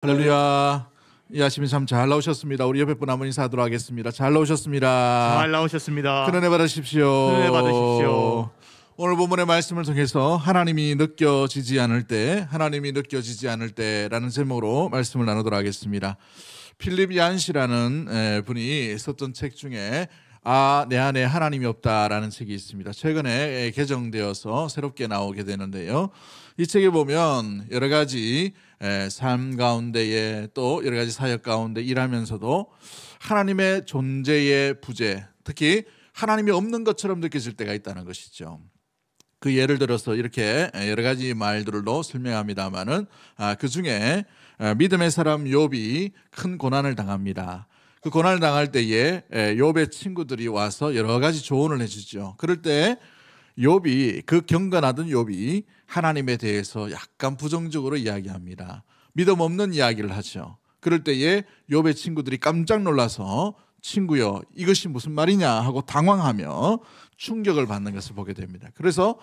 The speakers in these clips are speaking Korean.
할렐루야. 이 아침에 참 잘 나오셨습니다. 우리 옆에 분 한번 인사하도록 하겠습니다. 잘 나오셨습니다. 잘 나오셨습니다. 큰 은혜 받으십시오. 큰 은혜 받으십시오. 오늘 본문의 말씀을 통해서 하나님이 느껴지지 않을 때라는 제목으로 말씀을 나누도록 하겠습니다. 필립 얀시라는 분이 썼던 책 중에 내 안에 하나님이 없다라는 책이 있습니다. 최근에 개정되어서 새롭게 나오게 되는데요. 이 책에 보면 여러 가지 삶 가운데에 또 여러 가지 사역 가운데 일하면서도 하나님의 존재의 부재, 특히 하나님이 없는 것처럼 느껴질 때가 있다는 것이죠. 그 예를 들어서 이렇게 여러 가지 말들로 설명합니다마는 그 중에 믿음의 사람 욥이 큰 고난을 당합니다. 그 고난을 당할 때에 욥의 친구들이 와서 여러 가지 조언을 해주죠. 그럴 때 욥이, 그 경건하던 욥이 하나님에 대해서 약간 부정적으로 이야기합니다. 믿음 없는 이야기를 하죠. 그럴 때에 욥의 친구들이 깜짝 놀라서 친구여 이것이 무슨 말이냐 하고 당황하며 충격을 받는 것을 보게 됩니다. 그래서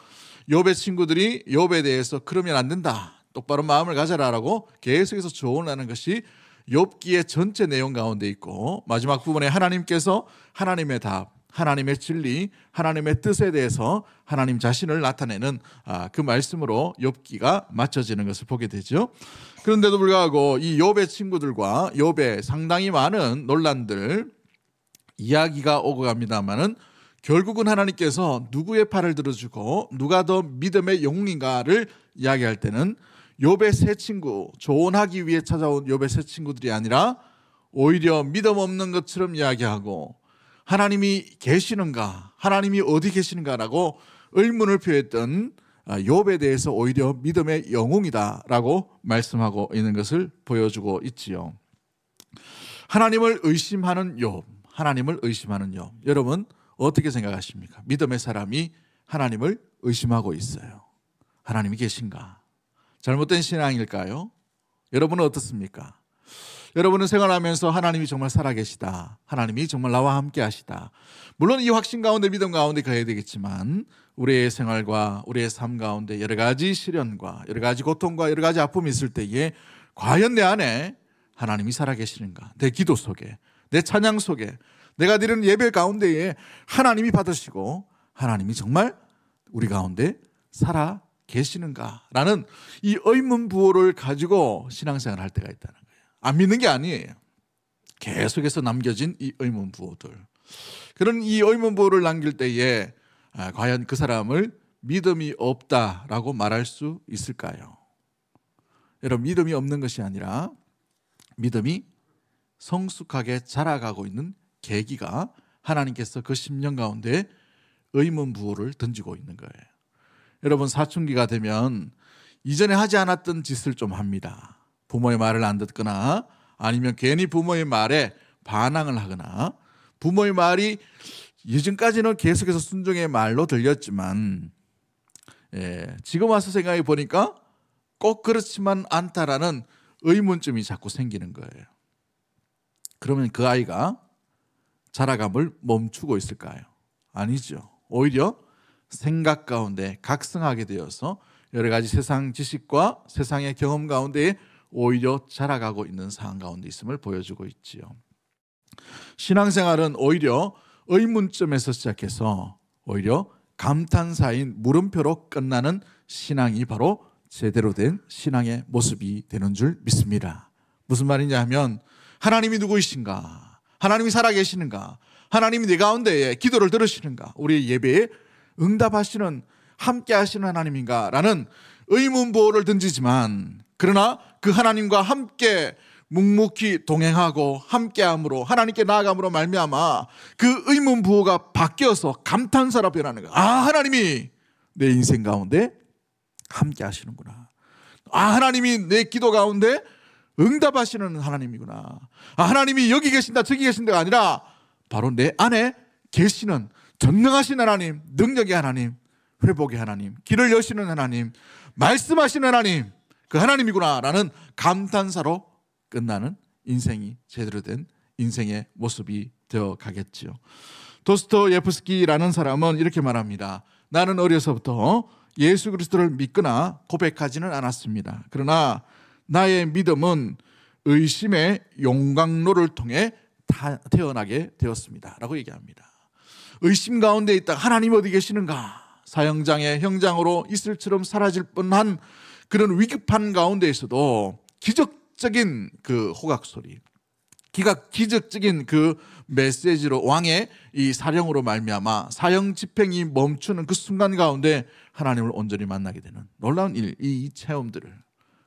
욥의 친구들이 욥에 대해서 그러면 안 된다, 똑바로 마음을 가져라라고 계속해서 조언을 하는 것이 욥기의 전체 내용 가운데 있고, 마지막 부분에 하나님께서 하나님의 답, 하나님의 진리, 하나님의 뜻에 대해서 하나님 자신을 나타내는 그 말씀으로 욥기가 맞춰지는 것을 보게 되죠. 그런데도 불구하고 이 욥의 친구들과 욥의 상당히 많은 논란들, 이야기가 오고 갑니다마는 결국은 하나님께서 누구의 팔을 들어주고 누가 더 믿음의 영웅인가를 이야기할 때는 욥의 세 친구, 조언하기 위해 찾아온 욥의 세 친구들이 아니라 오히려 믿음 없는 것처럼 이야기하고 하나님이 계시는가, 하나님이 어디 계시는가라고 의문을 표했던 욥에 대해서 오히려 믿음의 영웅이다라고 말씀하고 있는 것을 보여주고 있지요. 하나님을 의심하는 욥, 여러분 어떻게 생각하십니까? 믿음의 사람이 하나님을 의심하고 있어요. 하나님이 계신가? 잘못된 신앙일까요? 여러분은 어떻습니까? 여러분은 생활하면서 하나님이 정말 살아계시다, 하나님이 정말 나와 함께 하시다, 물론 이 확신 가운데 믿음 가운데 가야 되겠지만 우리의 생활과 우리의 삶 가운데 여러 가지 시련과 여러 가지 고통과 여러 가지 아픔이 있을 때에 과연 내 안에 하나님이 살아계시는가? 내 기도 속에, 내 찬양 속에, 내가 드리는 예배 가운데에 하나님이 받으시고 하나님이 정말 우리 가운데 살아계시는가라는 이 의문부호를 가지고 신앙생활을 할 때가 있다는 거예요. 안 믿는 게 아니에요. 계속해서 남겨진 이 의문부호들, 그런 이 의문부호를 남길 때에 과연 그 사람을 믿음이 없다라고 말할 수 있을까요? 여러분, 믿음이 없는 것이 아니라 믿음이 성숙하게 자라가고 있는 계기가 하나님께서 그 심령 가운데 의문부호를 던지고 있는 거예요. 여러분, 사춘기가 되면 이전에 하지 않았던 짓을 좀 합니다. 부모의 말을 안 듣거나 아니면 괜히 부모의 말에 반항을 하거나, 부모의 말이 예전까지는 계속해서 순종의 말로 들렸지만 지금 와서 생각해 보니까 꼭 그렇지만 않다라는 의문점이 자꾸 생기는 거예요. 그러면 그 아이가 자라감을 멈추고 있을까요? 아니죠. 오히려 생각 가운데 각성하게 되어서 여러 가지 세상 지식과 세상의 경험 가운데 오히려 자라가고 있는 상황 가운데 있음을 보여주고 있지요. 신앙생활은 오히려 의문점에서 시작해서 오히려 감탄사인 물음표로 끝나는 신앙이 바로 제대로 된 신앙의 모습이 되는 줄 믿습니다. 무슨 말이냐 하면, 하나님이 누구이신가? 하나님이 살아계시는가? 하나님이 내 가운데에 기도를 들으시는가? 우리의 예배에 응답하시는, 함께 하시는 하나님인가? 라는 의문부호를 던지지만, 그러나 그 하나님과 함께 묵묵히 동행하고 함께함으로, 하나님께 나아감으로 말미암아 그 의문부호가 바뀌어서 감탄사로 변하는 거야. 하나님이 내 인생 가운데 함께 하시는구나. 하나님이 내 기도 가운데 응답하시는 하나님이구나. 하나님이 여기 계신다 저기 계신다가 아니라 바로 내 안에 계시는 전능하신 하나님, 능력의 하나님, 회복의 하나님, 길을 여시는 하나님, 말씀하시는 하나님, 그 하나님이구나 라는 감탄사로 끝나는 인생이 제대로 된 인생의 모습이 되어 가겠죠. 도스토예프스키라는 사람은 이렇게 말합니다. 나는 어려서부터 예수 그리스도를 믿거나 고백하지는 않았습니다. 그러나 나의 믿음은 의심의 용광로를 통해 태어나게 되었습니다 라고 얘기합니다. 의심 가운데 있다 하나님 어디 계시는가? 사형장의 형장으로 이슬처럼 사라질 뻔한 그런 위급한 가운데에서도 기적적인 그 호각소리, 기적적인 그 메시지로 왕의 이 사령으로 말미암아 사형 집행이 멈추는 그 순간 가운데 하나님을 온전히 만나게 되는 놀라운 일, 이 체험들을,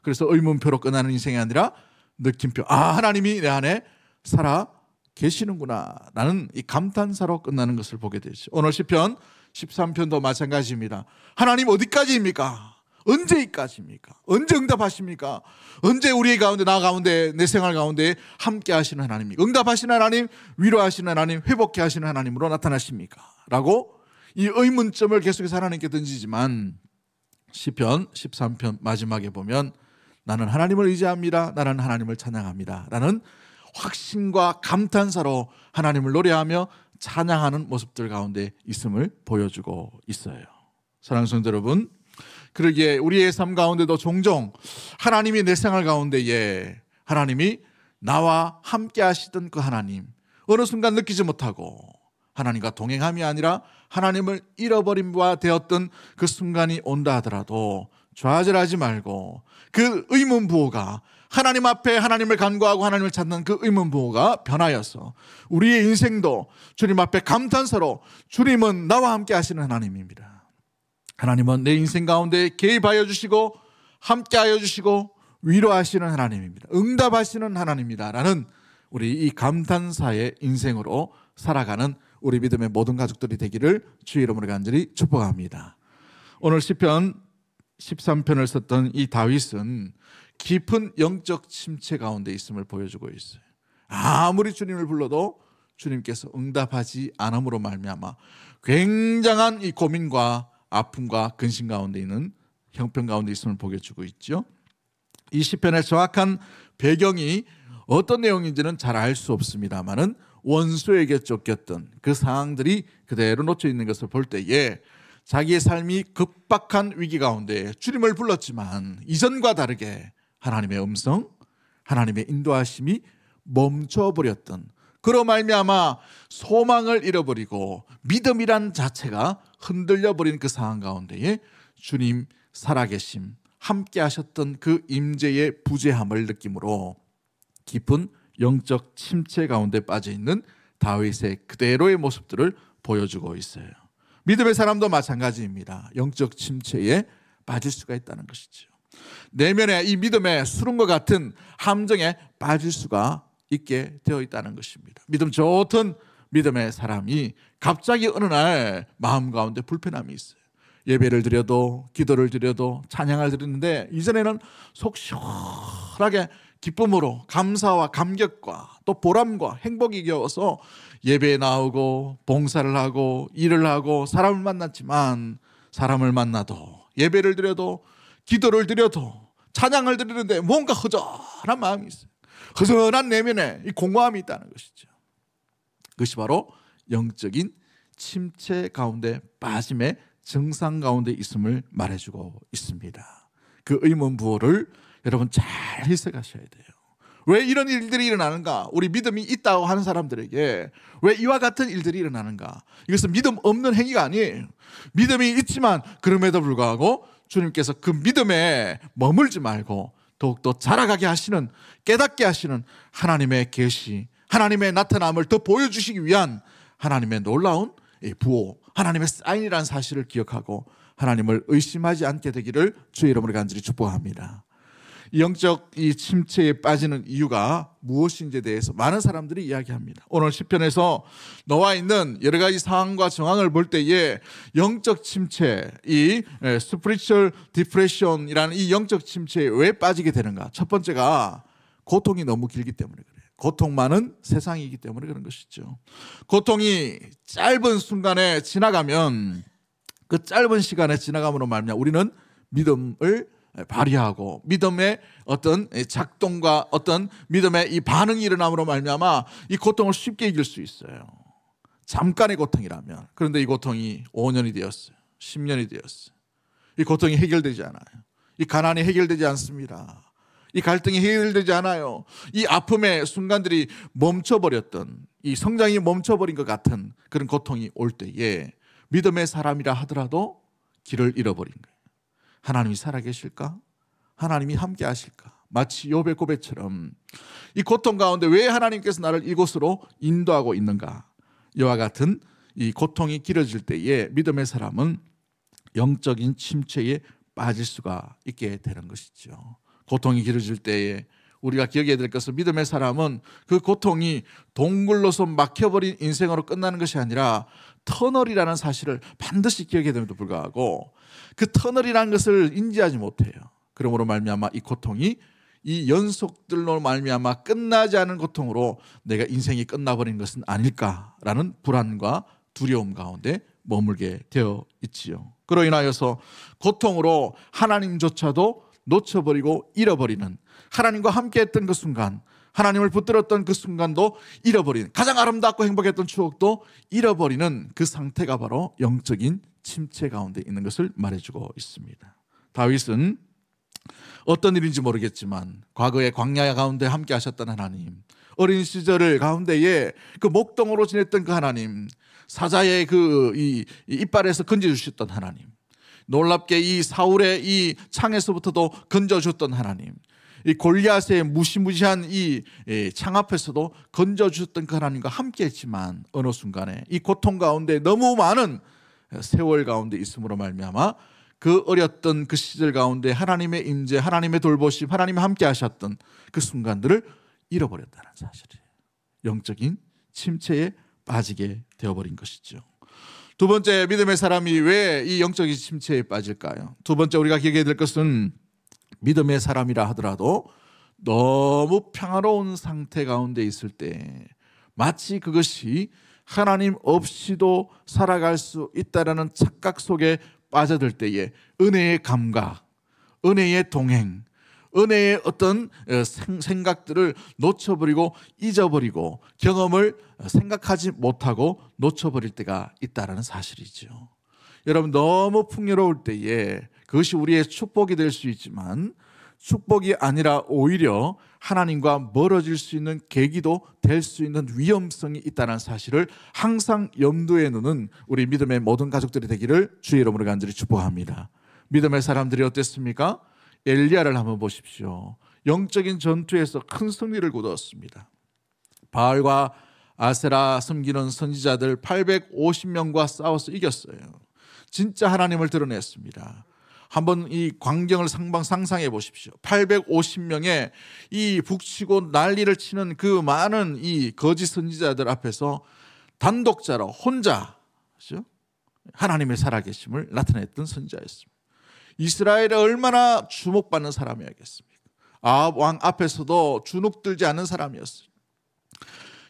그래서 의문표로 끝나는 인생이 아니라 느낌표, 하나님이 내 안에 살아 계시는구나 라는 이 감탄사로 끝나는 것을 보게 되죠. 오늘 시편 13편도 마찬가지입니다. 하나님 어디까지입니까? 언제까지입니까? 언제 응답하십니까? 언제 우리 가운데, 나 가운데, 내 생활 가운데 함께 하시는 하나님입니까? 응답하시는 하나님, 위로하시는 하나님, 회복케 하시는 하나님으로 나타나십니까? 라고 이 의문점을 계속해서 하나님께 던지지만 시편 13편 마지막에 보면 나는 하나님을 의지합니다, 나는 하나님을 찬양합니다 라는 확신과 감탄사로 하나님을 노래하며 찬양하는 모습들 가운데 있음을 보여주고 있어요. 사랑하는 성도 여러분, 그러기에 우리의 삶 가운데도 종종 하나님이 내 생활 가운데에 하나님이 나와 함께 하시던 그 하나님, 어느 순간 느끼지 못하고 하나님과 동행함이 아니라 하나님을 잃어버린 바 되었던 그 순간이 온다 하더라도 좌절하지 말고 그 의문부호가 하나님 앞에 하나님을 간구하고 하나님을 찾는 그 의문부호가 변하여서 우리의 인생도 주님 앞에 감탄사로 주님은 나와 함께 하시는 하나님입니다. 하나님은 내 인생 가운데 개입하여 주시고 함께하여 주시고 위로하시는 하나님입니다. 응답하시는 하나님입니다 라는 우리 이 감탄사의 인생으로 살아가는 우리 믿음의 모든 가족들이 되기를 주의 이름으로 간절히 축복합니다. 오늘 시편 13편을 썼던 이 다윗은 깊은 영적 침체 가운데 있음을 보여주고 있어요. 아무리 주님을 불러도 주님께서 응답하지 않음으로 말미암아 굉장한 이 고민과 아픔과 근심 가운데 있는 형편 가운데 있음을 보여주고 있죠. 이 시편의 정확한 배경이 어떤 내용인지는 잘 알 수 없습니다만은 원수에게 쫓겼던 그 상황들이 그대로 놓쳐 있는 것을 볼 때에 자기의 삶이 급박한 위기 가운데 주님을 불렀지만 이전과 다르게 하나님의 음성, 하나님의 인도하심이 멈춰버렸던, 그로 말미암아 소망을 잃어버리고 믿음이란 자체가 흔들려버린 그 상황 가운데에 주님 살아계심, 함께 하셨던 그 임재의 부재함을 느낌으로 깊은 영적 침체 가운데 빠져있는 다윗의 그대로의 모습들을 보여주고 있어요. 믿음의 사람도 마찬가지입니다. 영적 침체에 빠질 수가 있다는 것이죠. 내면에 이 믿음의 수렁과 같은 함정에 빠질 수가 있게 되어 있다는 것입니다. 믿음 좋던 믿음의 사람이 갑자기 어느 날 마음 가운데 불편함이 있어요. 예배를 드려도 기도를 드려도 찬양을 드리는데 이전에는 속 시원하게 기쁨으로 감사와 감격과 또 보람과 행복이 겨워서 예배에 나오고 봉사를 하고 일을 하고 사람을 만났지만, 사람을 만나도 예배를 드려도 기도를 드려도 찬양을 드리는데 뭔가 허전한 마음이 있어요. 허전한 내면에 이 공허함이 있다는 것이죠. 그것이 바로 영적인 침체 가운데 빠짐의 증상 가운데 있음을 말해주고 있습니다. 그 의문부호를 여러분 잘 해석하셔야 돼요. 왜 이런 일들이 일어나는가? 우리 믿음이 있다고 하는 사람들에게 왜 이와 같은 일들이 일어나는가? 이것은 믿음 없는 행위가 아니에요. 믿음이 있지만 그럼에도 불구하고 주님께서 그 믿음에 머물지 말고 더욱더 자라가게 하시는, 깨닫게 하시는 하나님의 계시, 하나님의 나타남을 더 보여주시기 위한 하나님의 놀라운 부호, 하나님의 사인이라는 사실을 기억하고 하나님을 의심하지 않게 되기를 주의 이름으로 간절히 축복합니다. 영적 이 침체에 빠지는 이유가 무엇인지에 대해서 많은 사람들이 이야기합니다. 오늘 시편에서 나와 있는 여러 가지 상황과 정황을 볼 때에 영적 침체, 이 spiritual depression이라는 이 영적 침체에 왜 빠지게 되는가? 첫 번째가 고통이 너무 길기 때문에 그래요. 고통 많은 세상이기 때문에 그런 것이죠. 고통이 짧은 순간에 지나가면 그 짧은 시간에 지나감으로 말미암아 우리는 믿음을 발휘하고 믿음의 어떤 작동과 어떤 믿음의 이 반응이 일어남으로 말미암아 이 고통을 쉽게 이길 수 있어요. 잠깐의 고통이라면. 그런데 이 고통이 5년이 되었어요. 10년이 되었어요. 이 고통이 해결되지 않아요. 이 가난이 해결되지 않습니다. 이 갈등이 해결되지 않아요. 이 아픔의 순간들이 멈춰버렸던, 이 성장이 멈춰버린 것 같은 그런 고통이 올 때에 믿음의 사람이라 하더라도 길을 잃어버린 거예요. 하나님이 살아계실까? 하나님이 함께 하실까? 마치 욥의 고백처럼 이 고통 가운데 왜 하나님께서 나를 이곳으로 인도하고 있는가? 이와 같은 이 고통이 길어질 때에 믿음의 사람은 영적인 침체에 빠질 수가 있게 되는 것이죠. 고통이 길어질 때에 우리가 기억해야 될 것은 믿음의 사람은 그 고통이 동굴로서 막혀버린 인생으로 끝나는 것이 아니라 터널이라는 사실을 반드시 기억해야 됨에도 불구하고 그 터널이라는 것을 인지하지 못해요. 그러므로 말미암아 이 고통이 이 연속들로 말미암아 끝나지 않은 고통으로 내가 인생이 끝나버린 것은 아닐까라는 불안과 두려움 가운데 머물게 되어 있지요. 그로 인하여서 고통으로 하나님조차도 놓쳐버리고 잃어버리는, 하나님과 함께했던 그 순간, 하나님을 붙들었던 그 순간도 잃어버리는, 가장 아름답고 행복했던 추억도 잃어버리는 그 상태가 바로 영적인 침체 가운데 있는 것을 말해주고 있습니다. 다윗은 어떤 일인지 모르겠지만 과거의 광야 가운데 함께 하셨던 하나님, 어린 시절을 가운데에 그 목동으로 지냈던 그 하나님, 사자의 그 이빨에서 건져주셨던 하나님, 놀랍게 이 사울의 이 창에서부터도 건져주셨던 하나님, 이 골리앗의 무시무시한 이 창 앞에서도 건져주셨던 그 하나님과 함께 했지만 어느 순간에 이 고통 가운데 너무 많은 세월 가운데 있음으로 말미암아 그 어렸던 그 시절 가운데 하나님의 임재, 하나님의 돌보심, 하나님이 함께 하셨던 그 순간들을 잃어버렸다는 사실이에요. 영적인 침체에 빠지게 되어버린 것이죠. 두 번째, 믿음의 사람이 왜 이 영적인 침체에 빠질까요? 두 번째 우리가 기억해야 될 것은 믿음의 사람이라 하더라도 너무 평화로운 상태 가운데 있을 때 마치 그것이 하나님 없이도 살아갈 수 있다라는 착각 속에 빠져들 때에 은혜의 감각, 은혜의 동행, 은혜의 어떤 생각들을 놓쳐버리고 잊어버리고 경험을 생각하지 못하고 놓쳐버릴 때가 있다는 사실이죠. 여러분, 너무 풍요로울 때에 그것이 우리의 축복이 될 수 있지만 축복이 아니라 오히려 하나님과 멀어질 수 있는 계기도 될 수 있는 위험성이 있다는 사실을 항상 염두에 두는 우리 믿음의 모든 가족들이 되기를 주의 이름으로 간절히 축복합니다. 믿음의 사람들이 어땠습니까? 엘리야를 한번 보십시오. 영적인 전투에서 큰 승리를 거두었습니다. 바알과 아세라 섬기는 선지자들 850명과 싸워서 이겼어요. 진짜 하나님을 드러냈습니다. 한번 이 광경을 상상해 보십시오. 850명의 이 북치고 난리를 치는 그 많은 이 거짓 선지자들 앞에서 단독자로 혼자 하나님의 살아계심을 나타냈던 선지자였습니다. 이스라엘에 얼마나 주목받는 사람이었겠습니까? 아합 왕 앞에서도 주눅들지 않는 사람이었어요.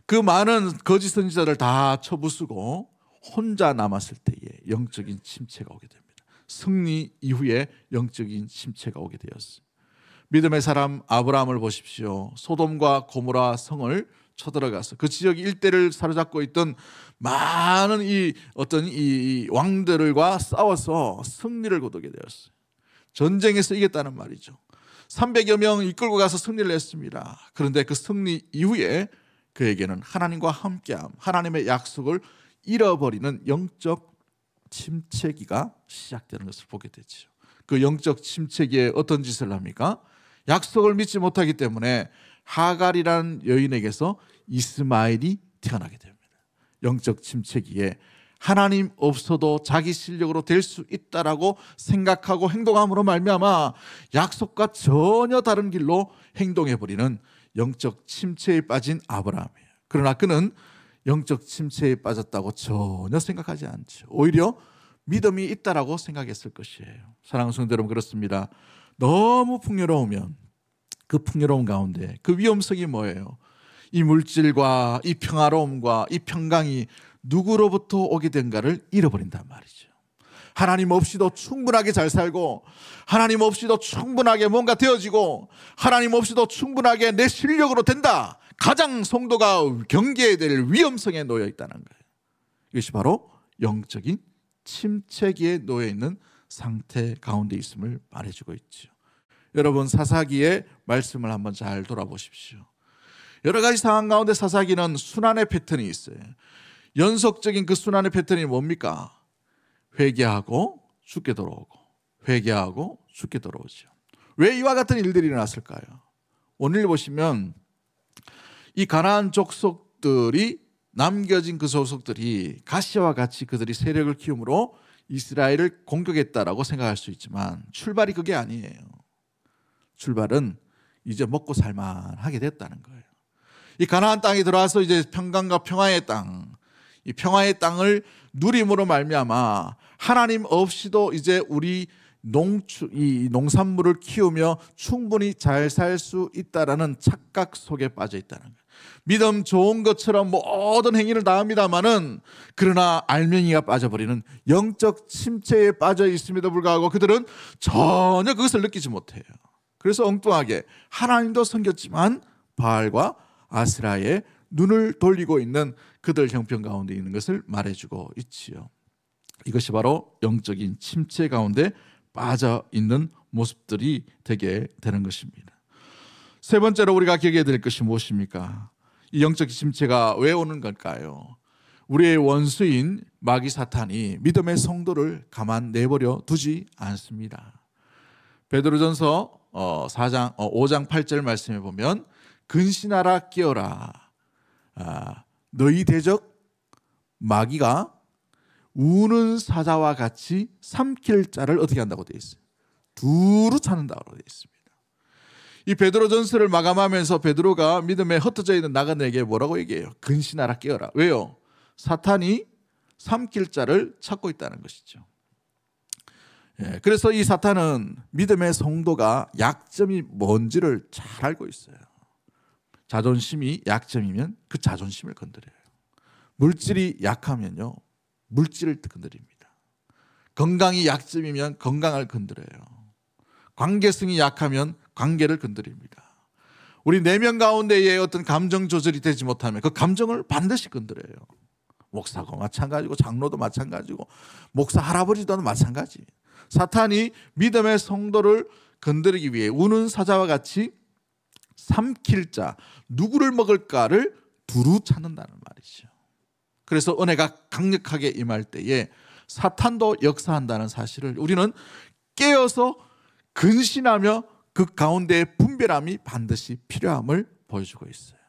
그 많은 거짓 선지자들 다 쳐부수고 혼자 남았을 때에 영적인 침체가 오게 됩니다. 승리 이후에 영적인 침체가 오게 되었어요. 믿음의 사람 아브라함을 보십시오. 소돔과 고모라 성을 쳐들어가서 그 지역 일대를 사로잡고 있던 많은 이 왕들과 싸워서 승리를 거두게 되었어요. 전쟁에서 이겼다는 말이죠. 300여 명 이끌고 가서 승리를 했습니다. 그런데 그 승리 이후에 그에게는 하나님과 함께함, 하나님의 약속을 잃어버리는 영적 침체기가 시작되는 것을 보게 되죠. 그 영적 침체기에 어떤 짓을 합니까? 약속을 믿지 못하기 때문에 하갈이라는 여인에게서 이스마엘이 태어나게 됩니다. 영적 침체기에 하나님 없어도 자기 실력으로 될 수 있다라고 생각하고 행동함으로 말미암아 약속과 전혀 다른 길로 행동해버리는 영적 침체에 빠진 아브라함이에요. 그러나 그는 영적 침체에 빠졌다고 전혀 생각하지 않죠. 오히려 믿음이 있다라고 생각했을 것이에요. 사랑하는 성도 여러분, 그렇습니다. 너무 풍요로우면 그 풍요로움 가운데 그 위험성이 뭐예요? 이 물질과 이 평화로움과 이 평강이 누구로부터 오게 된가를 잃어버린단 말이죠. 하나님 없이도 충분하게 잘 살고 하나님 없이도 충분하게 뭔가 되어지고 하나님 없이도 충분하게 내 실력으로 된다. 가장 성도가 경계해야 될 위험성에 놓여 있다는 거예요. 이것이 바로 영적인 침체기에 놓여 있는 상태 가운데 있음을 말해주고 있죠. 여러분 사사기의 말씀을 한번 잘 돌아보십시오. 여러 가지 상황 가운데 사사기는 순환의 패턴이 있어요. 연속적인 그 순환의 패턴이 뭡니까? 회개하고 죽게 돌아오고 회개하고 죽게 돌아오죠. 왜 이와 같은 일들이 일어났을까요? 오늘 보시면 이 가나안 족속들이 남겨진 그 족속들이 가시와 같이 그들이 세력을 키움으로 이스라엘을 공격했다라고 생각할 수 있지만 출발이 그게 아니에요. 출발은 이제 먹고 살만하게 됐다는 거예요. 이 가나안 땅에 들어와서 이제 평강과 평화의 땅, 이 평화의 땅을 누림으로 말미암아 하나님 없이도 이제 우리 이 농산물을 키우며 충분히 잘 살 수 있다라는 착각 속에 빠져 있다는 거예요. 믿음 좋은 것처럼 모든 행위를 다 합니다마는 그러나 알맹이가 빠져버리는 영적 침체에 빠져 있음에도 불구하고 그들은 전혀 그것을 느끼지 못해요. 그래서 엉뚱하게 하나님도 섬겼지만 바알과 아스라에 눈을 돌리고 있는 그들 형편 가운데 있는 것을 말해주고 있지요. 이것이 바로 영적인 침체 가운데 빠져 있는 모습들이 되게 되는 것입니다. 세 번째로 우리가 기억해야 될 것이 무엇입니까? 이 영적 침체가 왜 오는 걸까요? 우리의 원수인 마귀 사탄이 믿음의 성도를 가만 내버려 두지 않습니다. 베드로전서 5장 8절 말씀에 보면 근신하라 깨어라 너희 대적 마귀가 우는 사자와 같이 삼킬 자를 어떻게 한다고 되어 있어요? 두루 찾는다고 되어 있습니다. 이 베드로전서를 마감하면서 베드로가 믿음에 흩어져 있는 나그네에게 뭐라고 얘기해요? 근신하라 깨어라. 왜요? 사탄이 삼킬 자를 찾고 있다는 것이죠. 그래서 이 사탄은 믿음의 성도가 약점이 뭔지를 잘 알고 있어요. 자존심이 약점이면 그 자존심을 건드려요. 물질이 약하면요 물질을 건드립니다. 건강이 약점이면 건강을 건드려요. 관계성이 약하면 관계를 건드립니다. 우리 내면 가운데에 어떤 감정 조절이 되지 못하면 그 감정을 반드시 건드려요. 목사가 마찬가지고 장로도 마찬가지고 목사 할아버지도 마찬가지. 사탄이 믿음의 성도를 건드리기 위해 우는 사자와 같이 삼킬 자, 누구를 먹을까를 두루 찾는다는 말이죠. 그래서 은혜가 강력하게 임할 때에 사탄도 역사한다는 사실을 우리는 깨어서 근신하며 그 가운데의 분별함이 반드시 필요함을 보여주고 있어요.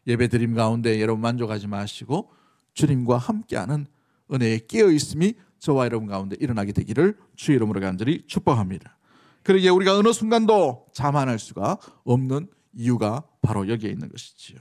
예배드림 가운데 여러분 만족하지 마시고 주님과 함께하는 은혜에 깨어있음이 저와 여러분 가운데 일어나게 되기를 주의 이름으로 간절히 축복합니다. 그러기에 우리가 어느 순간도 자만할 수가 없는 이유가 바로 여기에 있는 것이지요.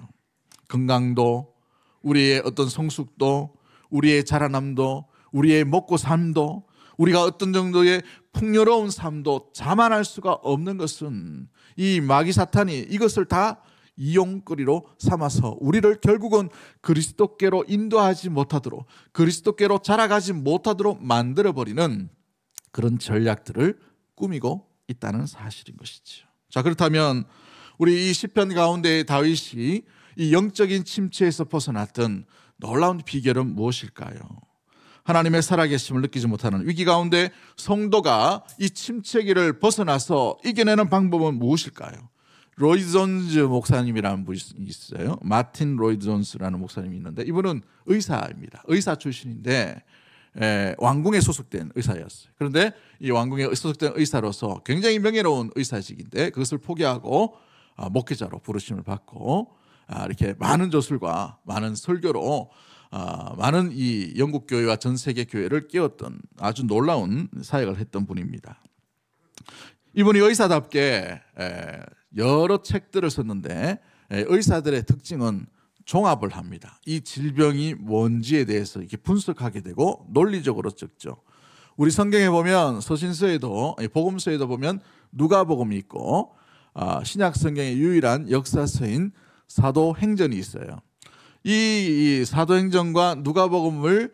건강도 우리의 어떤 성숙도 우리의 자라남도 우리의 먹고 삶도 우리가 어떤 정도의 풍요로운 삶도 자만할 수가 없는 것은 이 마귀 사탄이 이것을 다 이용거리로 삼아서 우리를 결국은 그리스도께로 인도하지 못하도록 그리스도께로 자라가지 못하도록 만들어버리는 그런 전략들을 꾸미고 있다는 사실인 것이죠. 자, 그렇다면 우리 이 시편 가운데 다윗이 이 영적인 침체에서 벗어났던 놀라운 비결은 무엇일까요? 하나님의 살아계심을 느끼지 못하는 위기 가운데 성도가 이 침체기를 벗어나서 이겨내는 방법은 무엇일까요? 로이드 존스 목사님이라는 분이 있어요. 마틴 로이드 존스라는 목사님이 있는데 이분은 의사입니다. 의사 출신인데 왕궁에 소속된 의사였어요. 그런데 이 왕궁에 소속된 의사로서 굉장히 명예로운 의사직인데 그것을 포기하고 목회자로 부르심을 받고 이렇게 많은 저술과 많은 설교로 많은 이 영국 교회와 전 세계 교회를 깨웠던 아주 놀라운 사역을 했던 분입니다. 이분이 의사답게 여러 책들을 썼는데 의사들의 특징은 종합을 합니다. 이 질병이 뭔지에 대해서 이렇게 분석하게 되고 논리적으로 적죠. 우리 성경에 보면 서신서에도 복음서에도 보면 누가복음이 있고 신약 성경의 유일한 역사서인 사도행전이 있어요. 이 사도행전과 누가복음을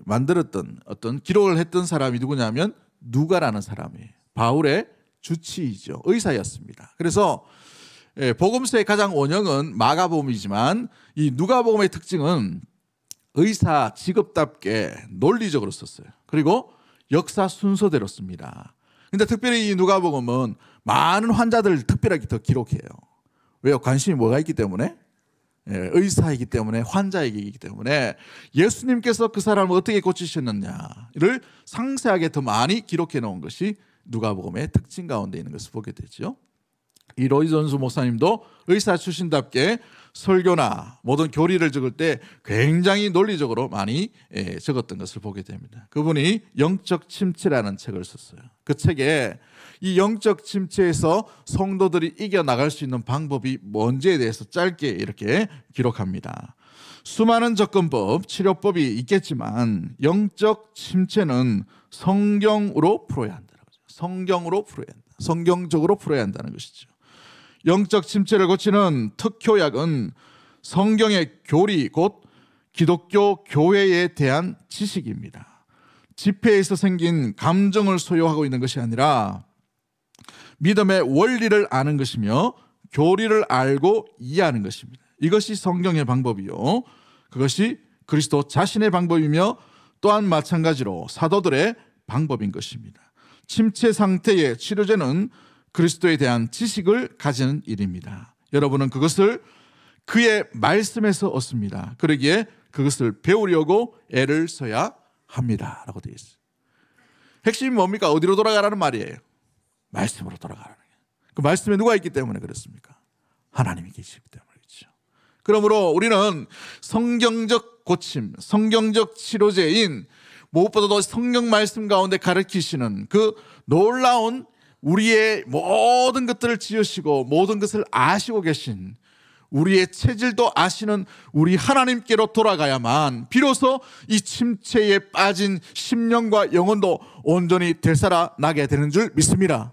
만들었던 어떤 기록을 했던 사람이 누구냐면 누가라는 사람이에요. 바울의 주치의죠. 의사였습니다. 그래서 복음서의 가장 원형은 마가복음이지만 이 누가복음의 특징은 의사 직업답게 논리적으로 썼어요. 그리고 역사 순서대로 씁니다. 근데 특별히 이 누가복음은 많은 환자들을 특별하게 더 기록해요. 왜요? 관심이 뭐가 있기 때문에? 의사이기 때문에, 환자이기 때문에 예수님께서 그 사람을 어떻게 고치셨느냐를 상세하게 더 많이 기록해 놓은 것이 누가복음의 특징 가운데 있는 것을 보게 되죠. 이 로이 존스 목사님도 의사 출신답게 설교나 모든 교리를 적을 때 굉장히 논리적으로 많이 적었던 것을 보게 됩니다. 그분이 영적 침체라는 책을 썼어요. 그 책에 이 영적 침체에서 성도들이 이겨나갈 수 있는 방법이 뭔지에 대해서 짧게 이렇게 기록합니다. 수많은 접근법, 치료법이 있겠지만 영적 침체는 성경으로 풀어야 한다는 거죠. 성경으로 풀어야 한다. 성경적으로 풀어야 한다는 것이죠. 영적 침체를 고치는 특효약은 성경의 교리, 곧 기독교 교회에 대한 지식입니다. 집회에서 생긴 감정을 소유하고 있는 것이 아니라 믿음의 원리를 아는 것이며 교리를 알고 이해하는 것입니다. 이것이 성경의 방법이요, 그것이 그리스도 자신의 방법이며 또한 마찬가지로 사도들의 방법인 것입니다. 침체 상태의 치료제는 그리스도에 대한 지식을 가지는 일입니다. 여러분은 그것을 그의 말씀에서 얻습니다. 그러기에 그것을 배우려고 애를 써야 합니다 라고 되어 있어요. 핵심이 뭡니까? 어디로 돌아가라는 말이에요? 말씀으로 돌아가라는 거예요. 그 말씀에 누가 있기 때문에 그렇습니까? 하나님이 계시기 때문에 그렇죠. 그러므로 우리는 성경적 고침, 성경적 치료제인 무엇보다도 성경 말씀 가운데 가르치시는 그 놀라운 우리의 모든 것들을 지으시고 모든 것을 아시고 계신, 우리의 체질도 아시는 우리 하나님께로 돌아가야만 비로소 이 침체에 빠진 심령과 영혼도 온전히 되살아나게 되는 줄 믿습니다.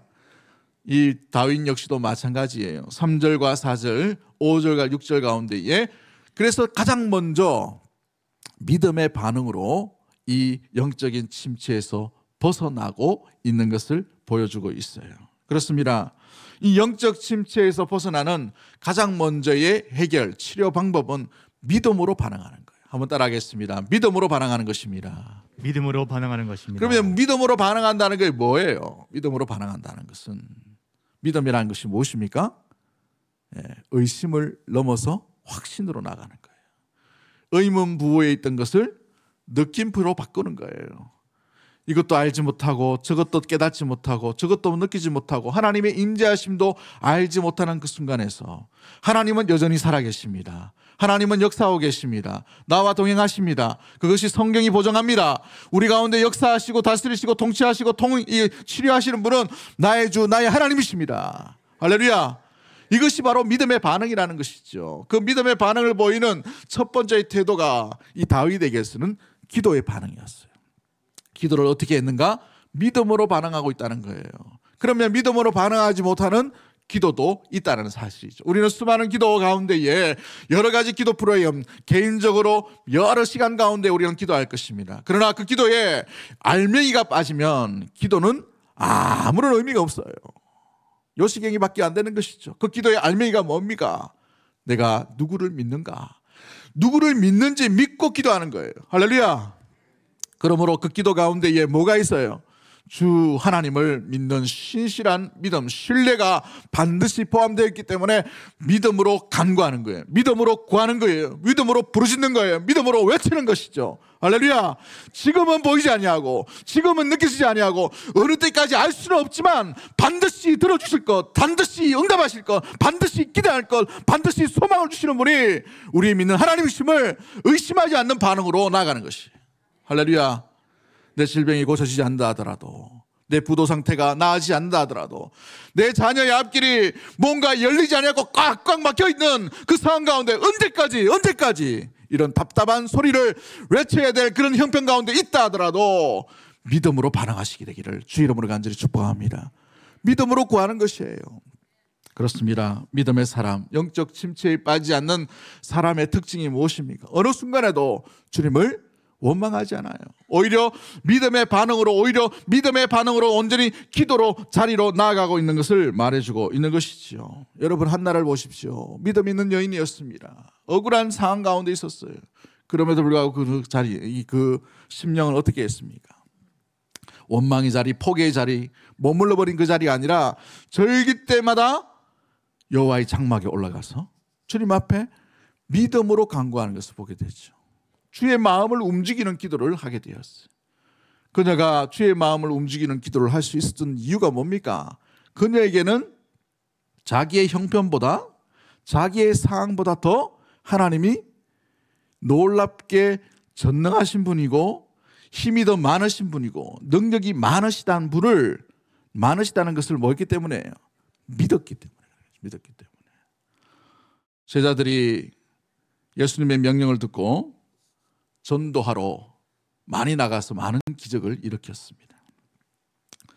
이 다윗 역시도 마찬가지예요. 3절과 4절, 5절과 6절 가운데에 그래서 가장 먼저 믿음의 반응으로 이 영적인 침체에서 벗어나고 있는 것을 보여주고 있어요. 그렇습니다. 이 영적 침체에서 벗어나는 가장 먼저의 해결, 치료 방법은 믿음으로 반응하는 거예요. 한번 따라하겠습니다. 믿음으로 반응하는 것입니다. 믿음으로 반응하는 것입니다. 그러면 믿음으로 반응한다는 게 뭐예요? 믿음으로 반응한다는 것은, 믿음이라는 것이 무엇입니까? 의심을 넘어서 확신으로 나가는 거예요. 의문부호에 있던 것을 느낌표로 바꾸는 거예요. 이것도 알지 못하고 저것도 깨닫지 못하고 저것도 느끼지 못하고 하나님의 임재하심도 알지 못하는 그 순간에서 하나님은 여전히 살아계십니다. 하나님은 역사하고 계십니다. 나와 동행하십니다. 그것이 성경이 보정합니다. 우리 가운데 역사하시고 다스리시고 통치하시고 치료하시는 분은 나의 주 나의 하나님이십니다. 할렐루야. 이것이 바로 믿음의 반응이라는 것이죠. 그 믿음의 반응을 보이는 첫 번째의 태도가 이 다윗에게서는 기도의 반응이었어요. 기도를 어떻게 했는가? 믿음으로 반응하고 있다는 거예요. 그러면 믿음으로 반응하지 못하는 기도도 있다는 사실이죠. 우리는 수많은 기도 가운데에 여러 가지 기도 프로그램, 개인적으로 여러 시간 가운데 우리는 기도할 것입니다. 그러나 그 기도에 알맹이가 빠지면 기도는 아무런 의미가 없어요. 요시경이밖에 안 되는 것이죠. 그 기도의 알맹이가 뭡니까? 내가 누구를 믿는가? 누구를 믿는지 믿고 기도하는 거예요. 할렐루야. 그러므로 그 기도 가운데에 뭐가 있어요? 주 하나님을 믿는 신실한 믿음, 신뢰가 반드시 포함되어 있기 때문에 믿음으로 간구하는 거예요. 믿음으로 구하는 거예요. 믿음으로 부르짖는 거예요. 믿음으로 외치는 것이죠. 할렐루야. 지금은 보이지 아니하고 지금은 느끼지 아니하고 어느 때까지 알 수는 없지만 반드시 들어주실 것, 반드시 응답하실 것, 반드시 기대할 것, 반드시 소망을 주시는 분이 우리 믿는 하나님이심을 의심하지 않는 반응으로 나아가는 것이. 할렐루야. 내 질병이 고쳐지지 않는다 하더라도, 내 부도 상태가 나아지지 않는다 하더라도, 내 자녀의 앞길이 뭔가 열리지 않고 꽉꽉 막혀있는 그 상황 가운데 언제까지 이런 답답한 소리를 외쳐야 될 그런 형편 가운데 있다 하더라도 믿음으로 반응하시게 되기를 주 이름으로 간절히 축복합니다. 믿음으로 구하는 것이에요. 그렇습니다. 믿음의 사람, 영적 침체에 빠지지 않는 사람의 특징이 무엇입니까? 어느 순간에도 주님을 원망하지 않아요. 오히려 믿음의 반응으로 온전히 기도로 자리로 나아가고 있는 것을 말해주고 있는 것이지요. 여러분, 한나를 보십시오. 믿음 있는 여인이었습니다. 억울한 상황 가운데 있었어요. 그럼에도 불구하고 그 자리, 그 심령을 어떻게 했습니까? 원망의 자리, 포기의 자리, 머물러 버린 그 자리가 아니라 절기 때마다 여호와의 장막에 올라가서 주님 앞에 믿음으로 간구하는 것을 보게 되죠. 주의 마음을 움직이는 기도를 하게 되었어요. 그녀가 주의 마음을 움직이는 기도를 할 수 있었던 이유가 뭡니까? 그녀에게는 자기의 형편보다, 자기의 상황보다 더 하나님이 놀랍게 전능하신 분이고 힘이 더 많으신 분이고 능력이 많으시다는 것을 뭐였기 때문에요? 믿었기 때문에. 제자들이 예수님의 명령을 듣고 전도하러 많이 나가서 많은 기적을 일으켰습니다.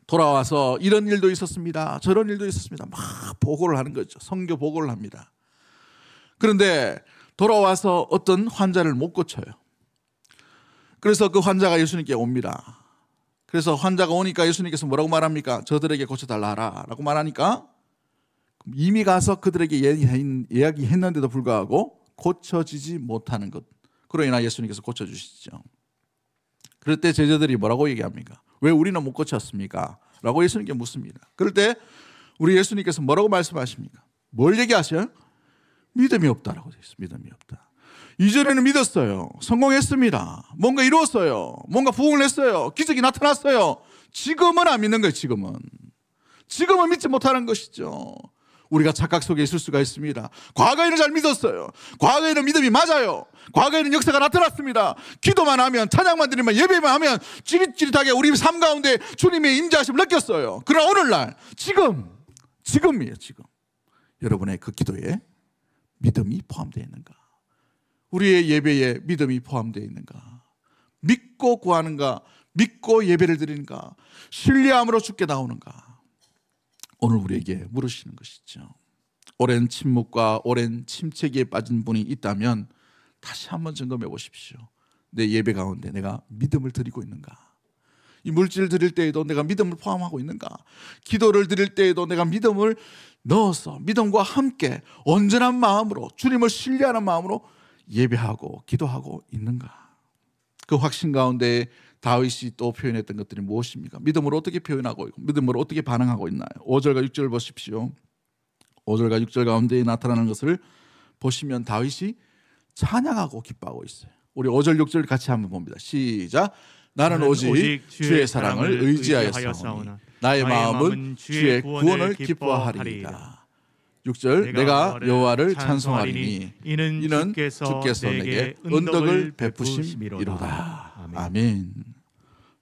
돌아와서 이런 일도 있었습니다. 저런 일도 있었습니다. 막 보고를 하는 거죠. 선교 보고를 합니다. 그런데 돌아와서 어떤 환자를 못 고쳐요. 그래서 그 환자가 예수님께 옵니다. 그래서 환자가 오니까 예수님께서 뭐라고 말합니까? 저들에게 고쳐달라 하라 라고 말하니까 이미 가서 그들에게 이야기했는데도 불구하고 고쳐지지 못하는 것. 그로 인하 예수님께서 고쳐주시죠. 그럴 때 제자들이 뭐라고 얘기합니까? 왜 우리는 못 고쳤습니까? 라고 예수님께 묻습니다. 그럴 때 우리 예수님께서 뭐라고 말씀하십니까? 뭘 얘기하셔요? 믿음이 없다라고 되어 있어요. 믿음이 없다. 이전에는 믿었어요. 성공했습니다. 뭔가 이루었어요. 뭔가 부흥을 했어요. 기적이 나타났어요. 지금은 안 믿는 거예요. 지금은 믿지 못하는 것이죠. 우리가 착각 속에 있을 수가 있습니다. 과거에는 잘 믿었어요. 과거에는 믿음이 맞아요. 과거에는 역사가 나타났습니다. 기도만 하면, 찬양만 드리면, 예배만 하면 찌릿찌릿하게 우리 삶 가운데 주님의 임재하심을 느꼈어요. 그러나 오늘날 지금이에요. 지금 여러분의 그 기도에 믿음이 포함되어 있는가? 우리의 예배에 믿음이 포함되어 있는가? 믿고 구하는가? 믿고 예배를 드리는가? 신뢰함으로 주께 나오는가? 오늘 우리에게 물으시는 것이죠. 오랜 침묵과 오랜 침체기에 빠진 분이 있다면 다시 한번 점검해 보십시오. 내 예배 가운데 내가 믿음을 드리고 있는가? 이 물질을 드릴 때에도 내가 믿음을 포함하고 있는가? 기도를 드릴 때에도 내가 믿음을 넣어서 믿음과 함께 온전한 마음으로 주님을 신뢰하는 마음으로 예배하고 기도하고 있는가? 그 확신 가운데 다윗이 또 표현했던 것들이 무엇입니까? 믿음으로 어떻게 표현하고 있고 믿음으로 어떻게 반응하고 있나요? 5절과 6절 보십시오. 5절과 6절 가운데 나타나는 것을 보시면 다윗이 찬양하고 기뻐하고 있어요. 우리 5절 6절 같이 한번 봅니다. 시작. 나는 오직 주의 사랑을 의지하였사오니 나의 마음은 주의 구원을 기뻐하리이다. 6절 내가 여호와를 찬송하리니 이는 주께서 내게 은덕을 베푸심이로다. 아멘.